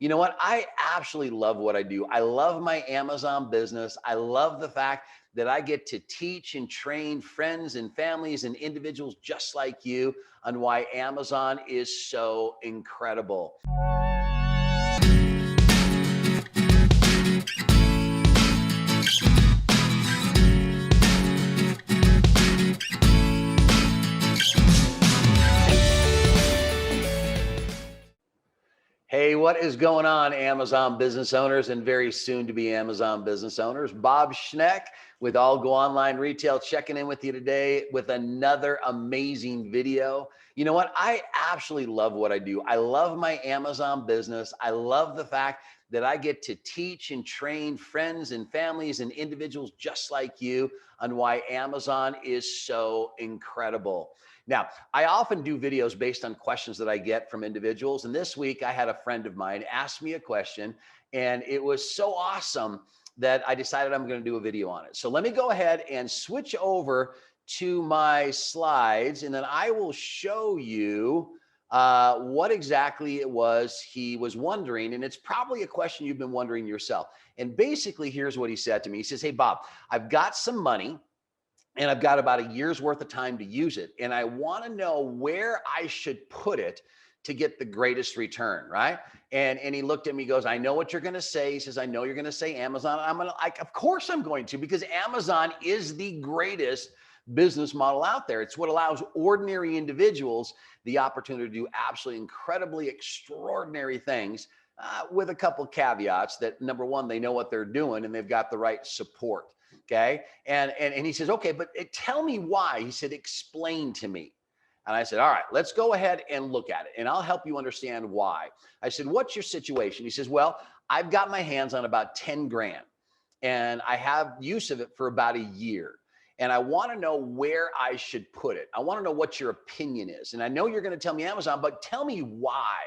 You know what? I absolutely love what I do. I love my Amazon business. I love the fact that I get to teach and train friends and families and individuals just like you on why Amazon is so incredible. Hey, what is going on, Amazon business owners and very soon to be Amazon business owners? Bob Schneck with ALGO Online Retail checking in with you today with another amazing video. You know what? I absolutely love what I do. I love my Amazon business. I love the fact that I get to teach and train friends and families and individuals just like you on why Amazon is so incredible. Now, I often do videos based on questions that I get from individuals. And this week I had a friend of mine ask me a question, and it was so awesome that I decided I'm going to do a video on it. So let me go ahead and switch over to my slides, and then I will show you what exactly it was he was wondering. And it's probably a question you've been wondering yourself. And basically, here's what he said to me. He says, "Hey, Bob, I've got some money and I've got about a year's worth of time to use it. And I want to know where I should put it to get the greatest return," right? And he looked at me, he goes, "I know what you're going to say." He says, "I know you're going to say Amazon." I'm going to like, of course I'm going to, because Amazon is the greatest business model out there. It's what allows ordinary individuals the opportunity to do absolutely incredibly extraordinary things, with a couple of caveats that number one, they know what they're doing and they've got the right support. Okay. And he says, "Okay, but tell me why." He said, "Explain to me." And I said, "All right, let's go ahead and look at it and I'll help you understand why." I said, "What's your situation?" He says, "Well, I've got my hands on about 10 grand and I have use of it for about a year. And I want to know where I should put it. I want to know what your opinion is. And I know you're going to tell me Amazon, but tell me why."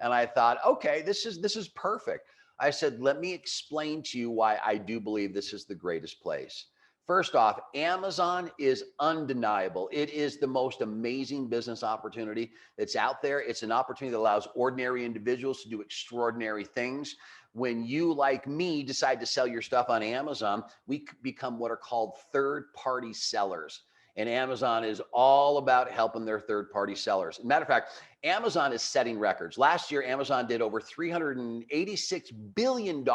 And I thought, okay, this is perfect. I said, "Let me explain to you why I do believe this is the greatest place." First off, Amazon is undeniable. It is the most amazing business opportunity that's out there. It's an opportunity that allows ordinary individuals to do extraordinary things. When you, like me, decide to sell your stuff on Amazon, we become what are called third-party sellers. And Amazon is all about helping their third-party sellers. As a matter of fact, Amazon is setting records. Last year, Amazon did over $386 billion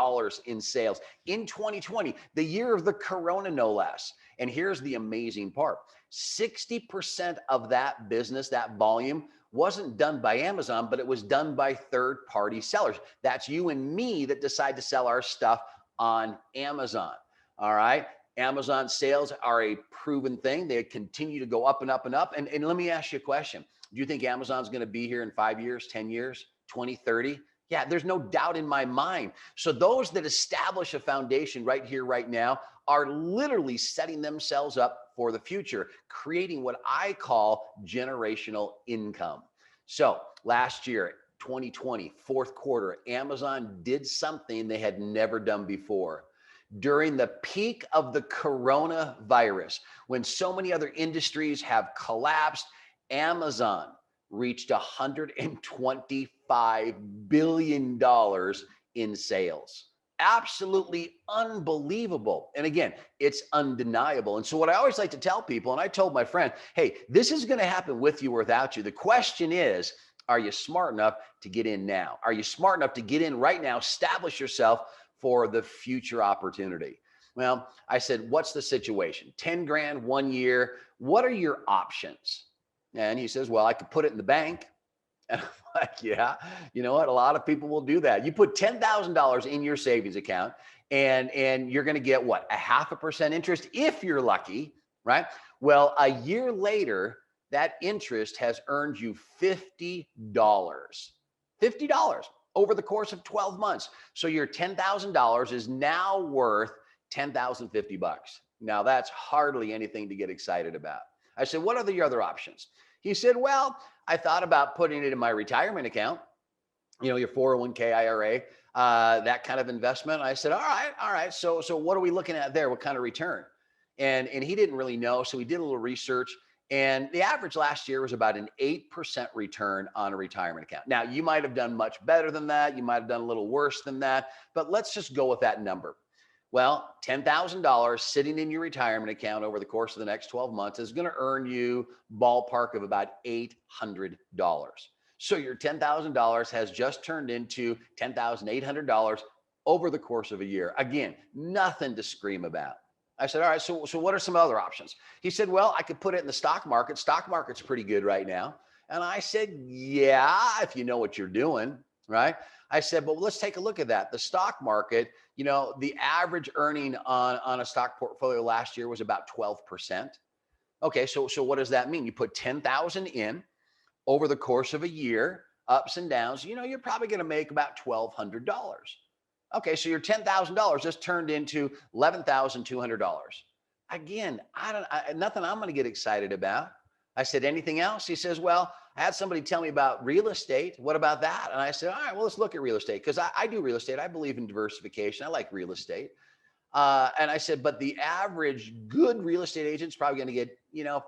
in sales in 2020, the year of the corona, no less. And here's the amazing part. 60% of that business, that volume, wasn't done by Amazon, but it was done by third-party sellers. That's you and me that decide to sell our stuff on Amazon. All right. Amazon sales are a proven thing. They continue to go up and up and up. And let me ask you a question. Do you think Amazon's going to be here in 5 years, 10 years, 20, 30? Yeah, there's no doubt in my mind. So those that establish a foundation right here, right now, are literally setting themselves up for the future, creating what I call generational income. So last year, 2020, fourth quarter, Amazon did something they had never done before. During the peak of the coronavirus, when so many other industries have collapsed, Amazon reached $125 billion in sales. Absolutely unbelievable. And again, it's undeniable. And so what I always like to tell people, and I told my friend, hey, this is going to happen with you or without you. The question is, are you smart enough to get in now? Are you smart enough to get in right now, establish yourself for the future opportunity? Well, I said, "What's the situation? 10 grand, 1 year. What are your options?" And he says, "Well, I could put it in the bank." And I'm like, "Yeah, you know what? A lot of people will do that. You put $10,000 in your savings account and you're going to get what? 0.5% interest if you're lucky, right? Well, a year later, that interest has earned you $50. $50 over the course of 12 months. So your $10,000 is now worth $10,050. Now that's hardly anything to get excited about." I said, "What are the other options?" He said, "Well, I thought about putting it in my retirement account, your 401k IRA, that kind of investment." I said, all right. So what are we looking at there? What kind of return?" And he didn't really know. So he did a little research And the average last year was about an 8% return on a retirement account. Now, you might have done much better than that. You might have done a little worse than that, but let's just go with that number. Well, $10,000 sitting in your retirement account over the course of the next 12 months is going to earn you ballpark of about $800. So your $10,000 has just turned into $10,800 over the course of a year. Again, nothing to scream about. I said, all right, so what are some other options? He said, well, I could put it in the stock market. Stock market's pretty good right now. And I said, yeah, if you know what you're doing, right? I said, but let's take a look at that. The stock market, the average earning on a stock portfolio last year was about 12%. Okay, so what does that mean? You put 10,000 in over the course of a year, ups and downs, you're probably going to make about $1,200. Okay, so your $10,000 just turned into $11,200. Again, nothing I'm going to get excited about. I said, anything else? He says, well, I had somebody tell me about real estate. What about that? And I said, all right, well, let's look at real estate because I do real estate. I believe in diversification. I like real estate. And I said, but the average good real estate agent is probably going to get,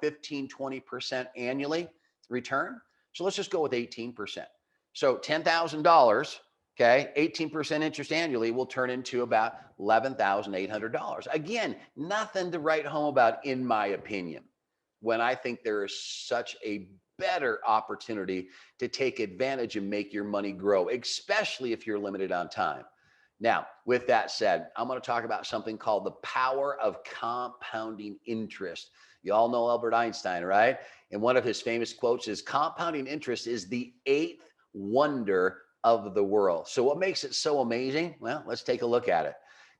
15, 20% annually return. So let's just go with 18%. So $10,000. Okay, 18% interest annually will turn into about $11,800. Again, nothing to write home about, in my opinion, when I think there is such a better opportunity to take advantage and make your money grow, especially if you're limited on time. Now, with that said, I'm going to talk about something called the power of compounding interest. You all know Albert Einstein, right? And one of his famous quotes is, compounding interest is the eighth wonder of the world. So what makes it so amazing? Well, let's take a look at it.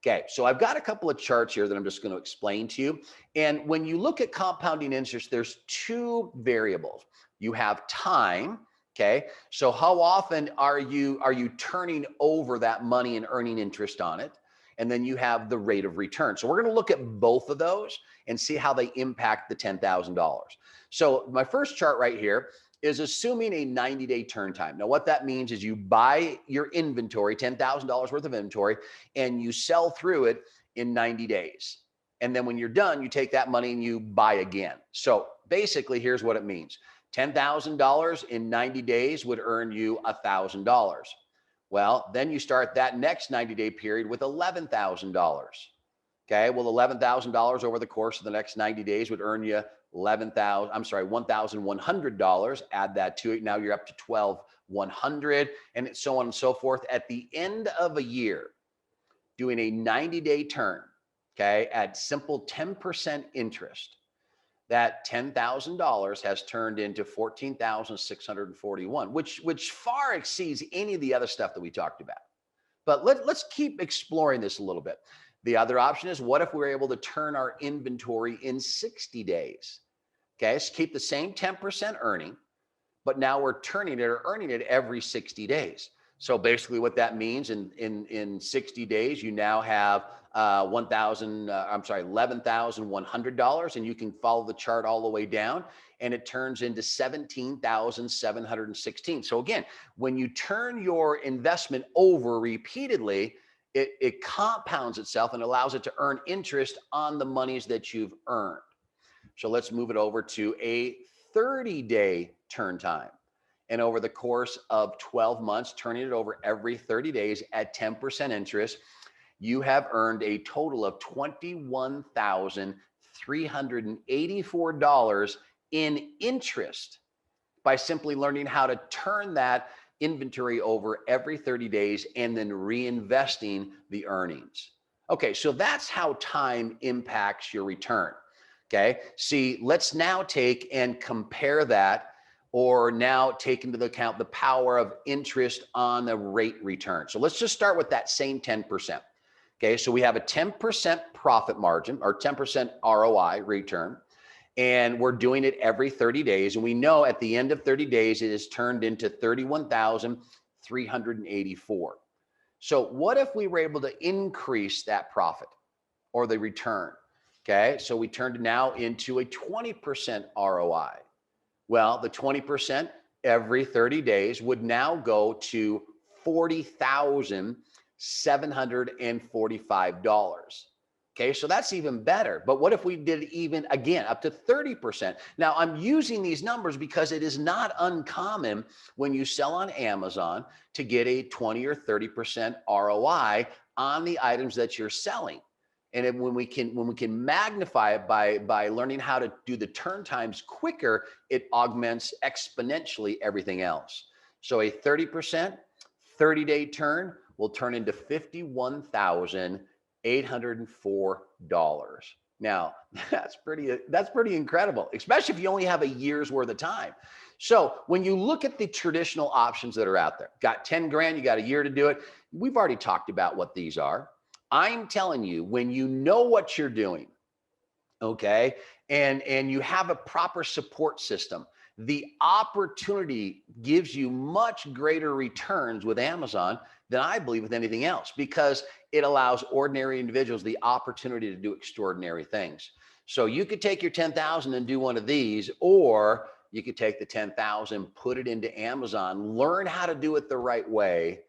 Okay, so I've got a couple of charts here that I'm just going to explain to you. And when you look at compounding interest, there's two variables. You have time, okay? So how often are you turning over that money and earning interest on it? And then you have the rate of return. So we're going to look at both of those and see how they impact the $10,000. So my first chart right here is assuming a 90-day turn time. Now, what that means is you buy your inventory, $10,000 worth of inventory, and you sell through it in 90 days. And then when you're done, you take that money and you buy again. So basically, here's what it means. $10,000 in 90 days would earn you $1,000. Well, then you start that next 90-day period with $11,000. Okay, well, $11,000 over the course of the next 90 days would earn you $1,100. Add that to it. Now you're up to $12,100 and so on and so forth. At the end of a year, doing a 90-day turn, okay, at simple 10% interest, that $10,000 has turned into $14,641, which far exceeds any of the other stuff that we talked about. But let's keep exploring this a little bit. The other option is, what if we're able to turn our inventory in 60 days? Okay, so keep the same 10% earning, but now we're turning it or earning it every 60 days. So basically what that means in 60 days, you now have $11,100, and you can follow the chart all the way down, and it turns into $17,716. So again, when you turn your investment over repeatedly, it compounds itself and allows it to earn interest on the monies that you've earned. So let's move it over to a 30-day turn time. And over the course of 12 months, turning it over every 30 days at 10% interest, you have earned a total of $21,384 in interest by simply learning how to turn that inventory over every 30 days and then reinvesting the earnings. Okay, so that's how time impacts your return. Okay, see, let's now take and compare that, or now take into account the power of interest on the rate return. So let's just start with that same 10%. Okay, so we have a 10% profit margin or 10% ROI return, and we're doing it every 30 days. And we know at the end of 30 days, it is turned into $31,384. So what if we were able to increase that profit or the return? Okay, so we turned it now into a 20% ROI. Well, the 20% every 30 days would now go to $40,745. Okay, so that's even better. But what if we did even, again, up to 30%? Now, I'm using these numbers because it is not uncommon when you sell on Amazon to get a 20 or 30% ROI on the items that you're selling. And when we can magnify it by learning how to do the turn times quicker, it augments exponentially everything else. So a 30%, 30-day turn will turn into $51,804. Now, that's pretty incredible, especially if you only have a year's worth of time. So when you look at the traditional options that are out there, got 10 grand, you got a year to do it. We've already talked about what these are. I'm telling you, when you know what you're doing, okay, and you have a proper support system, the opportunity gives you much greater returns with Amazon than I believe with anything else, because it allows ordinary individuals the opportunity to do extraordinary things. So you could take your 10,000 and do one of these, or you could take the 10,000, put it into Amazon, learn how to do it the right way,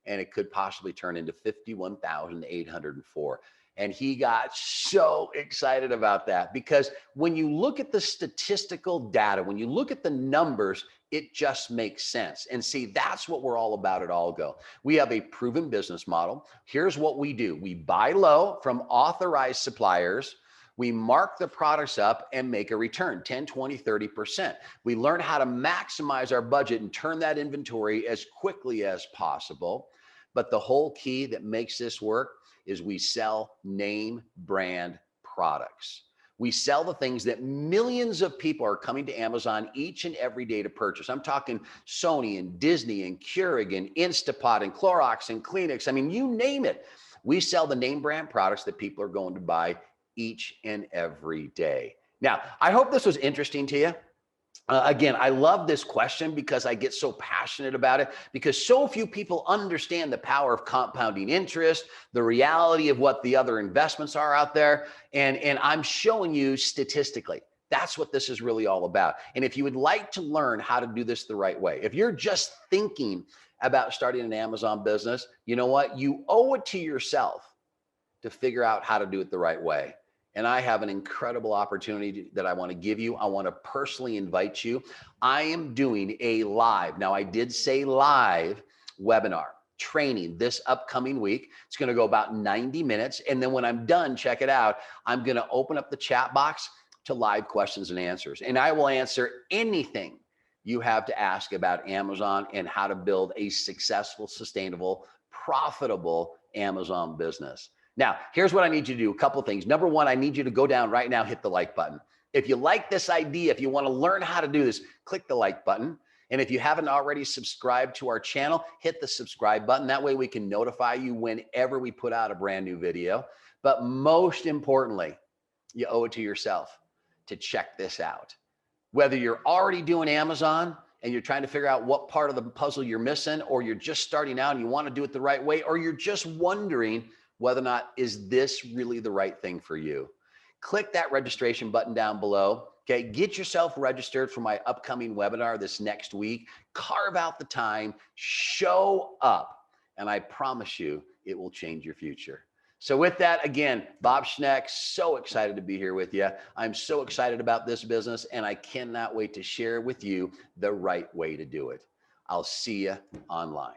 and it could possibly turn into 51,804. And he got so excited about that, because when you look at the statistical data, when you look at the numbers, it just makes sense. And see, that's what we're all about at ALGO. We have a proven business model. Here's what we do. We buy low from authorized suppliers. We mark the products up and make a return, 10, 20, 30%. We learn how to maximize our budget and turn that inventory as quickly as possible. But the whole key that makes this work is we sell name brand products. We sell the things that millions of people are coming to Amazon each and every day to purchase. I'm talking Sony and Disney and Keurig and Instapot and Clorox and Kleenex. I mean, you name it. We sell the name brand products that people are going to buy each and every day. Now, I hope this was interesting to you. Again, I love this question because I get so passionate about it, because so few people understand the power of compounding interest, the reality of what the other investments are out there. And I'm showing you statistically, that's what this is really all about. And if you would like to learn how to do this the right way, if you're just thinking about starting an Amazon business, you know what? You owe it to yourself to figure out how to do it the right way. And I have an incredible opportunity that I want to give you. I want to personally invite you. I am doing a live, now I did say live, webinar training this upcoming week. It's going to go about 90 minutes. And then when I'm done, check it out, I'm going to open up the chat box to live questions and answers. And I will answer anything you have to ask about Amazon and how to build a successful, sustainable, profitable Amazon business. Now, here's what I need you to do. A couple of things. Number one, I need you to go down right now, hit the like button. If you like this idea, if you want to learn how to do this, click the like button. And if you haven't already subscribed to our channel, hit the subscribe button. That way we can notify you whenever we put out a brand new video. But most importantly, you owe it to yourself to check this out. Whether you're already doing Amazon and you're trying to figure out what part of the puzzle you're missing, or you're just starting out and you want to do it the right way, or you're just wondering whether or not is this really the right thing for you, click that registration button down below. Okay, get yourself registered for my upcoming webinar this next week. Carve out the time, show up, and I promise you it will change your future. So with that, again, Bob Schneck, so excited to be here with you. I'm so excited about this business, and I cannot wait to share with you the right way to do it. I'll see you online.